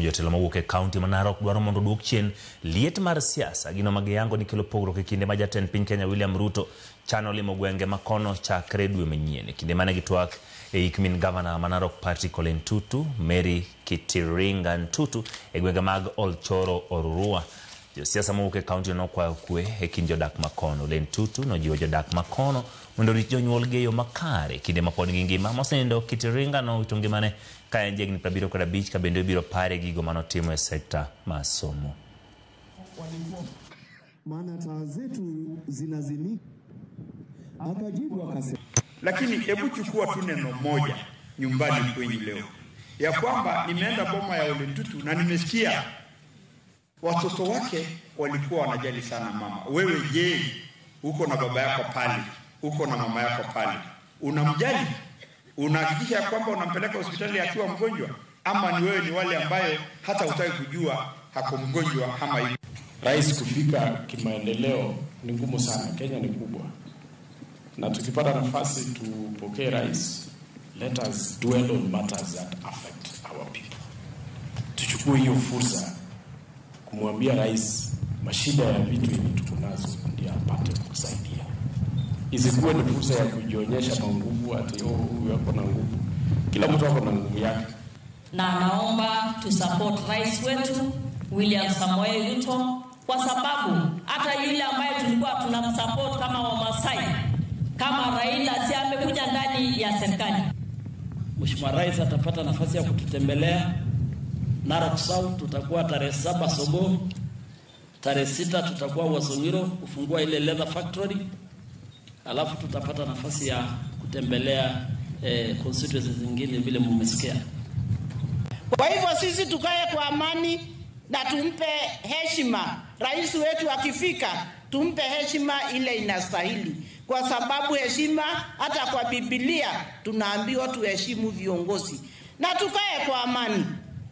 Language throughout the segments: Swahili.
kuom jotelo mawuok e kaunti ma Narok dwaro mondo duok chien liet mar siasa. Gino magiyango ni kelo pogruok e kinde ma jatend piny Kenya William Ruto chano limo gwenge makono chakre dwe manyien. E kinde mane gitwak e ikmin gavana ma Narok Patrick Ole Ntutu, Mary Kitiringa Ntutu e gwenge mag Olchoro Orurua. Josiasa mawuok e kaunti no kwayo kwe e kind jodak makono. Ole Ntutu nojiwo jodak makono mondo rit jonyuol gi yo makare kinde ma pod ngima. Mosenindo Kitiringa no wito ngimane ka en jegni 75 ka bende biro pare gigo manotimo e sekta ma somo. Maana taa zetu zinazini akajibu akasema, lakini hebu chukua tu neno moja nyumbani kwenye leo ya kwamba nimeenda boma ya Ole Ntutu na nimesikia watoto wake walikuwa wanajali sana mama. Wewe je, uko na baba yako pale, uko na mama yako pale, unamjali? Unahakikisha kwamba unampeleka hospitali akiwa mgonjwa, ama ni wewe ni wale ambayo hata hutaki kujua hako mgonjwa ama hivi? Rais kufika kimaendeleo ni ngumu sana. Kenya ni kubwa, na tukipata nafasi tupokee rais, let us dwell on matters that affect our people. Tuchukue hiyo fursa kumwambia rais mashida ya vitu hivi tuko nazo ndio apate kusaidia. Isikuwe ni fursa ya kujionyesha nguvu ati huyu hapo na nguvu. Kila mtu hapo na nguvu yake. Na naomba tu support rais wetu William Samoei Ruto, kwa sababu hata yule ambaye tulikuwa tunamsupport kama Wamasai kama Raila si amekuja ndani ya serikali. Mheshimiwa Rais atapata nafasi ya kututembelea Narok South. Tutakuwa tarehe 7 Sogo, tarehe 6 tutakuwa Wasongiro kufungua ile leather factory, alafu tutapata nafasi ya kutembelea constituencies zingine vile mmesikia. Kwa hivyo sisi tukae kwa amani na tumpe heshima rais wetu. Akifika tumpe heshima ile inastahili, kwa sababu heshima hata kwa Biblia tunaambiwa tuheshimu viongozi, na tukae kwa amani,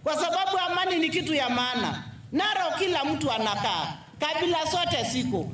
kwa sababu amani ni kitu ya maana. Narok kila mtu anakaa, kabila zote siko